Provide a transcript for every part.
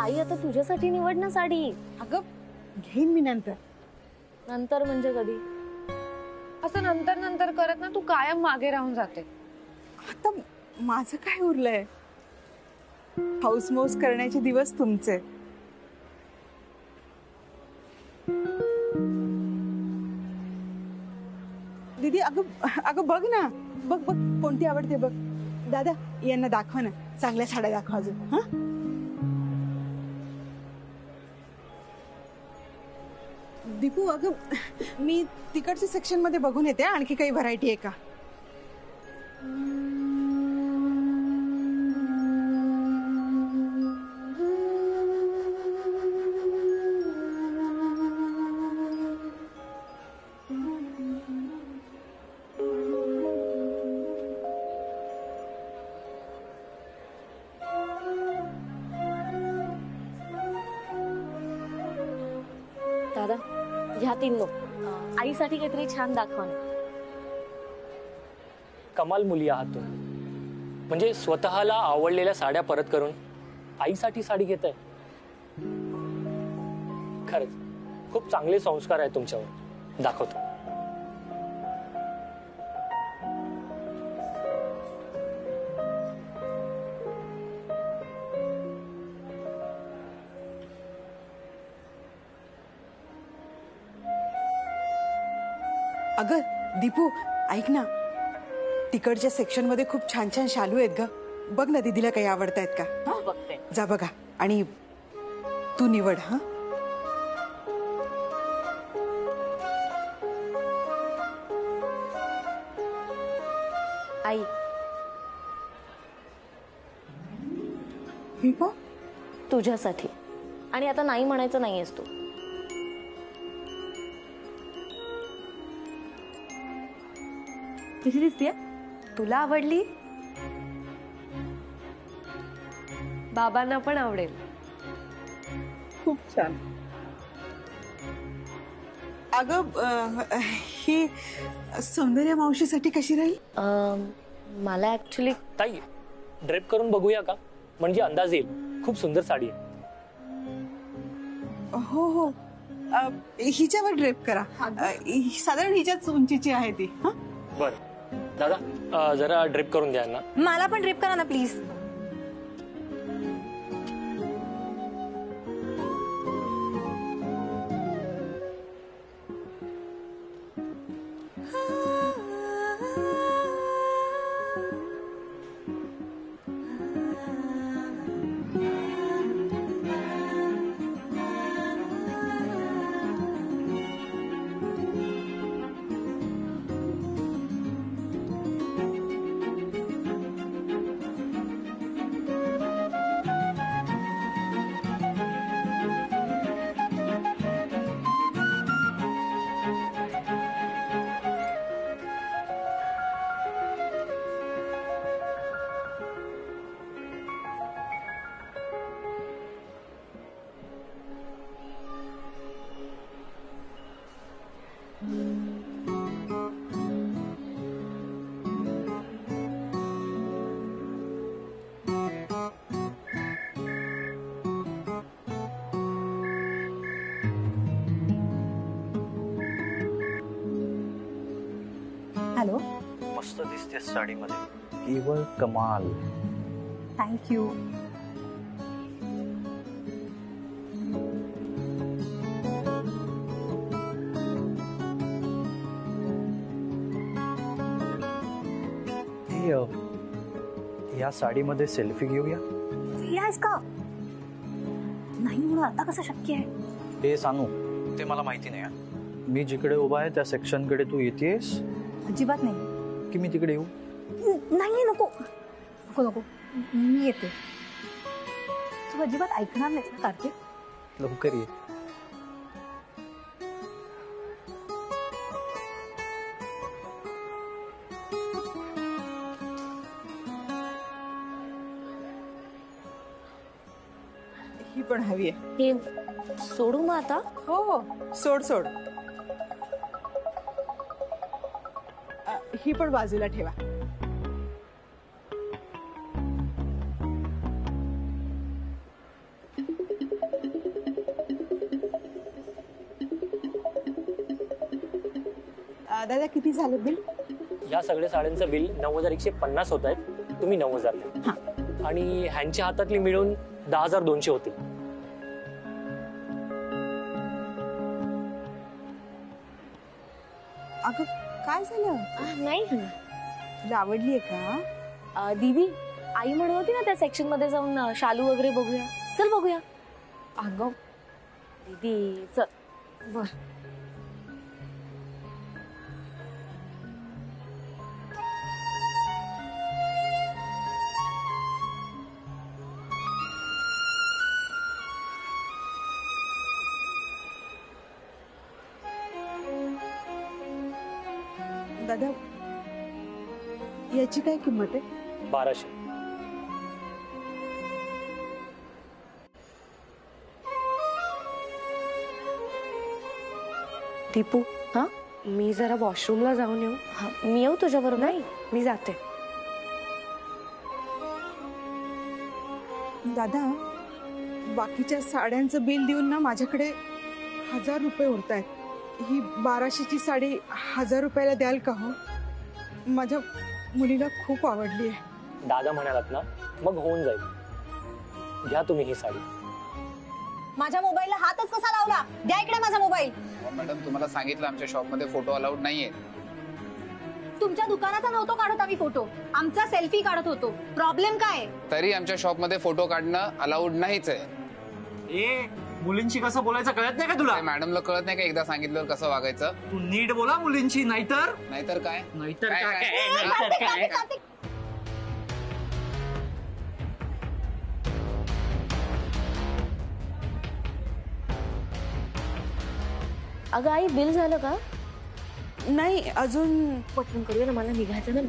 आई आता तुझ्यासाठी निवड ना साडी. अगं घेईन मी नंतर. नंतर म्हणजे कधी? असं नंतर नंतर करत ना तू कायम मागे राहून जाते. आता माझं काय उरलंय? हाऊस मौस करण्याचे दिवस तुमचे. दीदी अगं अगं बघ ना, बघ बघ कोणती आवडते बघ. दादा यांना दाखवा ना, चांगल्या साड्या दाखवा अजून. हा दीपू अगं मी तिकडच्या सेक्शन मध्ये बघून येते, आणखी काही व्हरायटी आहे का? दादा ह्या 3 नको, आईसाठी काहीतरी छान दाखवा ना. कमाल मुली आहात तुम्ही. म्हणजे स्वतःला आवडलेल्या साड्या परत करून आईसाठी साडी घेताय. खरंच खूप चांगले संस्कार आहेत तुमच्यावर. दाखवतो. अगं दीपू ऐक ना, तिकडच्या सेक्शन मध्ये खूप छान छान शालू आहेत ग. बघ ना दीदीला काही आवडतायत का? हो बघते. जा बघा आणि तू निवड. हा आई हे का? तुझ्यासाठी. आणि आता नाही म्हणायचं नाहीयेस तू. कशी दिसतीये? तुला आवडली? बाबांना पण आवडेल. खूप छान. अगं ही सौंदर्य मावशीसाठी कशी राहील? मला ऍक्च्युली ताई ड्रेप करून बघूया का? म्हणजे अंदाज येईल. खूप सुंदर साडी आहे. हो हो हिच्यावर ड्रेप करा. साधारण हिच्याच उंचीची आहे ती. हा बरं दादा जरा ड्रेप करून द्या ना. मला पण ड्रेप करा ना प्लीज. हॅलो. मस्त दिसते साडीमध्ये. केवळ कमाल. थँक्यू. या साडीमध्ये सेल्फी घेऊया. यास का नाही म्हणून आता कसं शक्य आहे? ते सांगू ते मला माहिती नाही. मी जिकडे उभा आहे त्या सेक्शन कडे तू येतेस? अजिबात नाही. की मी तिकडे येऊ? नाही नको नको नको मी येते. तू अजिबात ऐकणार नाहीस ना कार्तिक? लवकर ये. ही पण हवी आहे. हे सोडू मग आता? हो हो सोड सोड. ही पण बाजूला ठेवा. किती झालं बिल? या सगळ्या साड्यांचं बिल 9,150 होत आहेत. तुम्ही 9,000 द्या. आणि ह्यांच्या हातातली मिळून 10,200 होतील. अगं काय झालं? नाही तुला आवडलीये का? दीदी, आई म्हणत होती ना त्या सेक्शन मध्ये जाऊन शालू वगैरे बघूया. चल बघूया. अगं दीदी चल. बर. दादा याची काय किंमत आहे? 1200. दीपू, हा मी जरा वॉशरूमला जाऊन येऊ. हा, मी येऊ तुझ्या बरोबर? नाही, मी जाते. दादा बाकीच्या साड्यांचं बिल देऊन ना माझ्याकडे 1000 रुपये उरत आहेत. ही 1200ची साडी 1000 रुपयाला द्याल का हो? माझ्या मुलीला खूप आवडली आहे. दादा म्हणालात ना, मग होऊन जाईल. घ्या तुम्ही ही साडी. माझ्या मोबाईलला हातच कसा लावला? द्या इकडे माझा मोबाईल. मॅडम तुम्हाला सांगितलं आमच्या शॉप मध्ये फोटो अलाउड नाहीये. तुमच्या दुकानाचा नव्हतो काढत आम्ही फोटो, आमचा सेल्फी काढत होतो. प्रॉब्लेम काय? तरी आमच्या शॉप मध्ये फोटो काढणं अलाउड नाहीच आहे. मुलींशी कसं बोलायचं कळत नाही का तुला? ते मॅडमला कळत नाही का एकदा सांगितल्यावर कसं वागायचं? तू नीट बोला मुलींशी, नाहीतर नाहीतर काय? नाहीतर काय- काय? काय- कार्तिक, कार्तिक, कार्तिक. अगं आई, बिल झालं का? नाही अजून. पटकन करूया ना, मला निघायचं ना.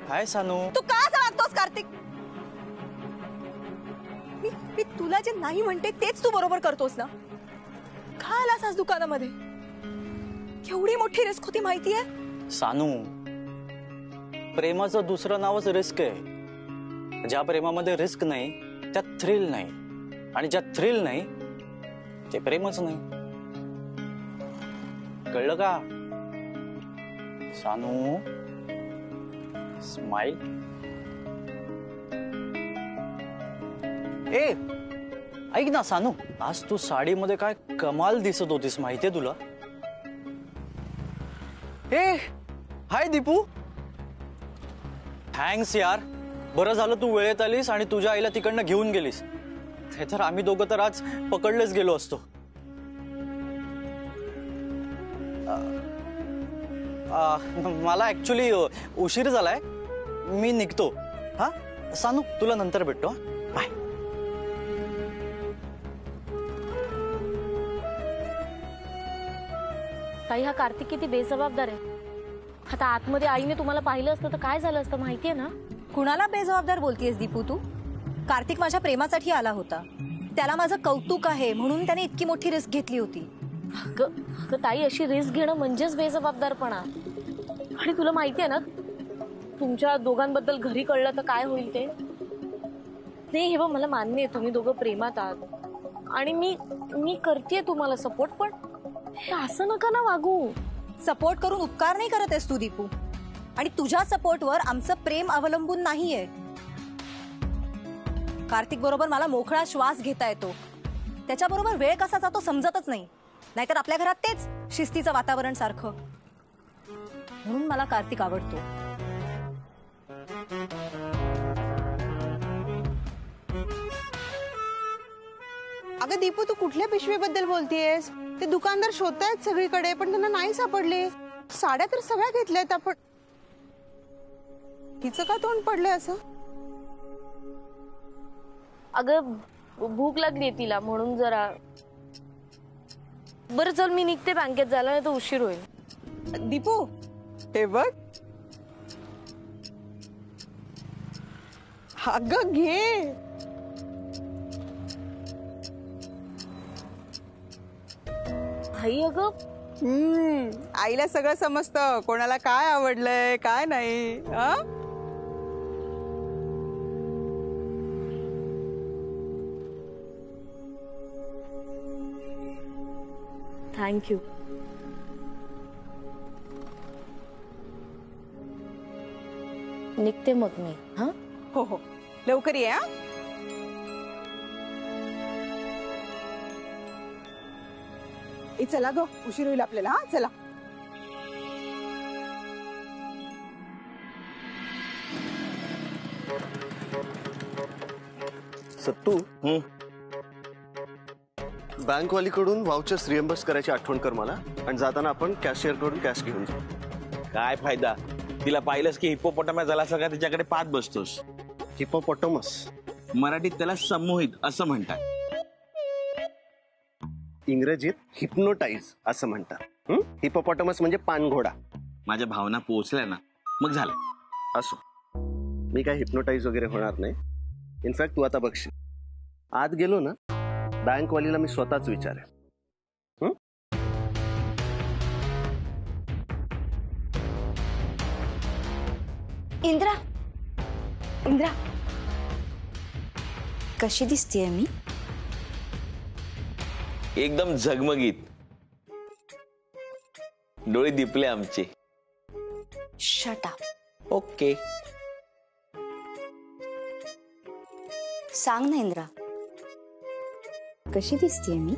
हाय सानू. तू का असं वागतोस कार्तिक? मी तुला जे नाही म्हणते तेच तू बरोबर करतोस ना? का आलास आज दुकानामध्ये? केवढी मोठी रिस्क होती माहितीये? सानू, प्रेमाचं दुसरं नावच रिस्क आहे. ज्या प्रेमामध्ये रिस्क नाही त्यात थ्रिल नाही, आणि ज्यात थ्रिल नाही ते प्रेमच नाही. कळलं का सानू? स्माइल. ए ऐक ना सानू, आज तू साडीमध्ये काय कमाल दिसत होतीस माहितीये तुला? ए हाय दीपू. थँक्स यार, बरं झालं तू वेळेत आलीस आणि तुझ्या आईला तिकडनं घेऊन गेलीस. ते तर आम्ही दोघं तर आज पकडलेच गेलो असतो. मला ऍक्च्युली उशीर झालाय, मी निघतो. हा सानू, तुला नंतर भेटतो. बाय. ताई, हा कार्तिक किती बेजबाबदार आहे. आता आतमध्ये आईने तुम्हाला पाहिलं असतं तर काय झालं असतं माहितीये ना? कुणाला बेजबाबदार बोलतीयस दीपू तू? कार्तिक माझ्या प्रेमासाठी आला होता. त्याला माझं कौतुक आहे म्हणून त्याने इतकी मोठी रिस्क घेतली होती. अगं ताई, अशी रिस्क घेणं म्हणजेच बेजबाबदारपणा. आणि तुला माहितीये ना, तुमच्या दोघांबद्दल घरी कळलं तर काय होईल ते? नाही, हे बघ, मला मान्य आहे तुम्ही दोघं प्रेमात आहात आणि मी करतेय तुम्हाला सपोर्ट, पण हे असं नका ना वागू. सपोर्ट करून उपकार नाही करत आहेस तू दीपू. आणि तुझ्या सपोर्टवर आमचं प्रेम अवलंबून नाहीये. कार्तिक बरोबर मला मोकळा श्वास घेता येतो. त्याच्याबरोबर वेळ कसा जातो समजतच नाही. नाहीतर आपल्या घरात तेच शिस्तीचं वातावरण सारखं. म्हणून मला कार्तिक आवडतो. अगं दीपू, तू कुठल्या पिशवीबद्दल बोलतेयस? ते दुकानदार शोधतायत सगळीकडे पण त्यांना नाही सापडले. साड्या तर सगळ्या घेतल्यात आपण. तिचं का तोंड पडलंय असं? अगं भूक लागली तिला म्हणून जरा. बरं चल, मी निघते बँकेत जायला, नाही तर उशीर होईल. दीपू हे बघ, अगं घे. आई अगं आईला सगळं समजतं, कोणाला काय आवडलंय काय नाही. हा थँक्यू. निघते मग मी. हा हो हो लवकर ये. हा ए, चला ग उशीर होईल आपल्याला. हा चला. सत्तू बँकवालीकडून वाउचर्स रिएम्बर्स करायची आठवण कर मला, आणि जाताना आपण कॅशियर कडून कॅश घेऊन जाऊ. काय फायदा, तिला पाहिलंस की हिप्पोपोटामस झाला सगळा तिच्याकडे पाहत बसतोस. हिपोपोटामस मराठीत त्याला संमोहित असं म्हणतात. इंग्रजीत हिप्नोटाईज असं म्हणतात. हिपोपोटामस म्हणजे पानघोडा. माझ्या भावना पोहोचल्या ना मग झालं. असो, मी काय हिप्नोटाईज वगैरे होणार नाही. इनफॅक्ट तू आता बघशील, आत गेलो ना बँकवालीला मी स्वतःच विचारेन. इंद्रा, इंद्रा, कशी दिसतीये मी? एकदम झगमगीत, डोळे दिपले आमचे. Shut up. ओके, सांग ना इंद्रा, कशी दिसतीये मी?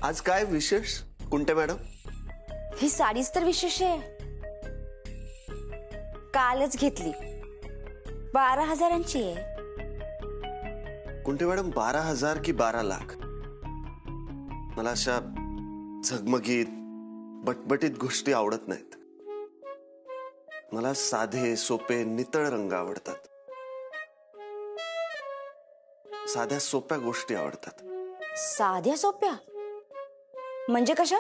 आज काय विशेष कुंटे मॅडम? ही साडीच तर विशेष आहे. कालच घेतली, 12,000ची आहे. कुंटे मॅडम 12,000 की 12 लाख? मला अशा झगमगीत बटबटीत गोष्टी आवडत नाहीत. मला साधे सोपे नितळ रंग आवडतात. साध्या सोप्या गोष्टी आवडतात. साध्या सोप्या म्हणजे कशा?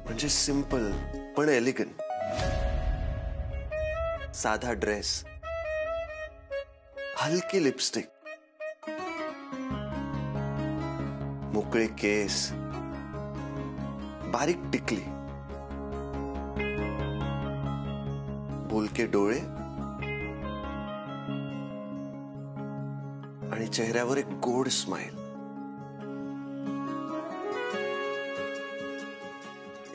म्हणजे सिंपल पण एलिगंट. साधा ड्रेस, हलकी लिपस्टिक, मोकळे केस, बारीक टिकली, बोलके डोळे आणि चेहऱ्यावर एक गोड स्माइल.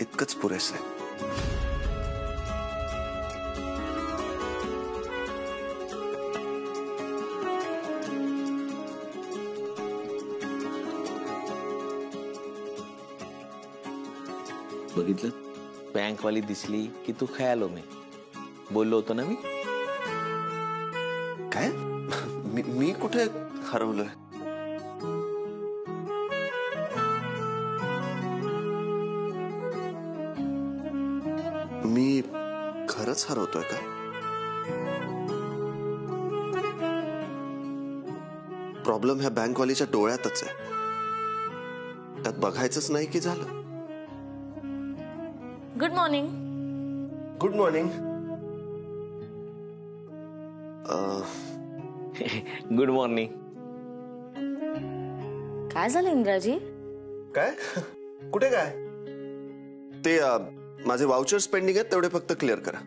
इतकंच पुरेसं आहे. बघितलं, बँकवाली दिसली की तू खयालो मी बोललो होतो ना. मी काय मी कुठे हरवलोय? मी खरंच हरवतोय का? प्रॉब्लेम ह्या बँकवालीच्या डोळ्यातच आहे. त्यात बघायचंच नाही की झालं. Good morning. Good morning. Good morning. काय झालं इंद्राजी? काय कुठे काय? ते माझे वाउचर्स पेंडिंग आहेत, तेवढे फक्त क्लिअर करा.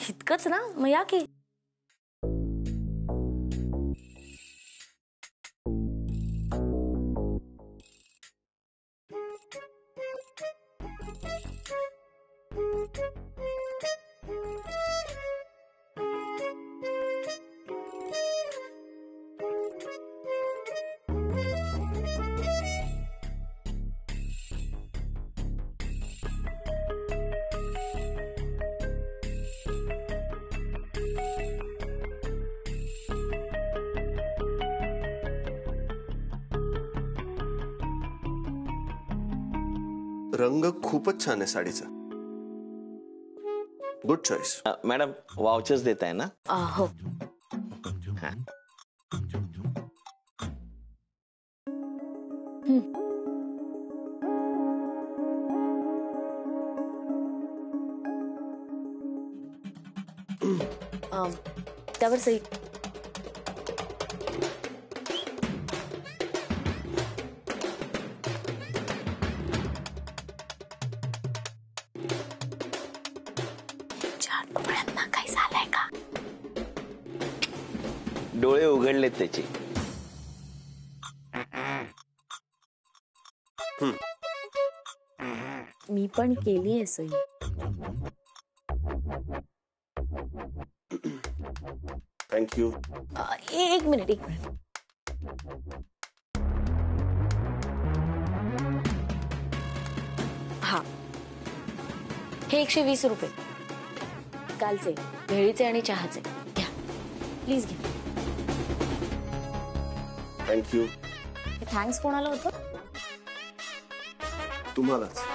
इतकंच ना, मग या की. रंग खूपच छान आहे साडीचा. Good choice. मॅडम वाउचर्स देत आहे ना? हो. हा. त्यावर सही. डोळ्यांना काही झालंय का? डोळे उघडलेत त्याचे. मी पण केली आहे सही. थँक्यू. एक मिनिट. हा, हे 120 रुपये कालचे भेळीचे आणि चहाचे. घ्या प्लीज घ्या. थँक्यू. थँक्स कोणाला होतं? तुम्हालाच.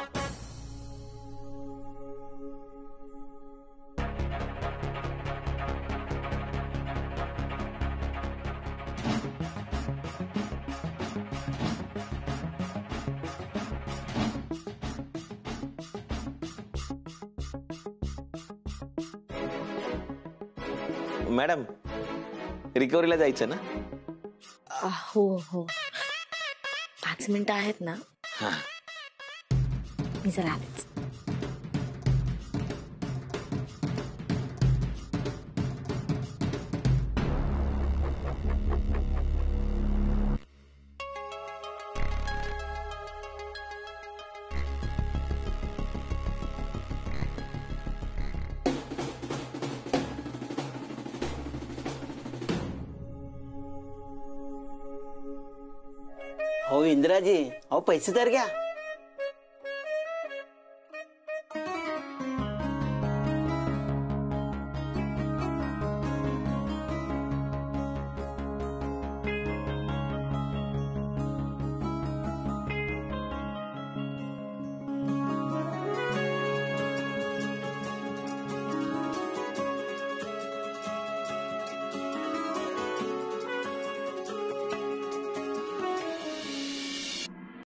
मॅडम रिकव्हरीला जायचं ना? हो हो, 5 मिनिटं आहेत ना? हा. मी जरा आलेच. हो इंदिराजी, अहो पैसे तर घ्या.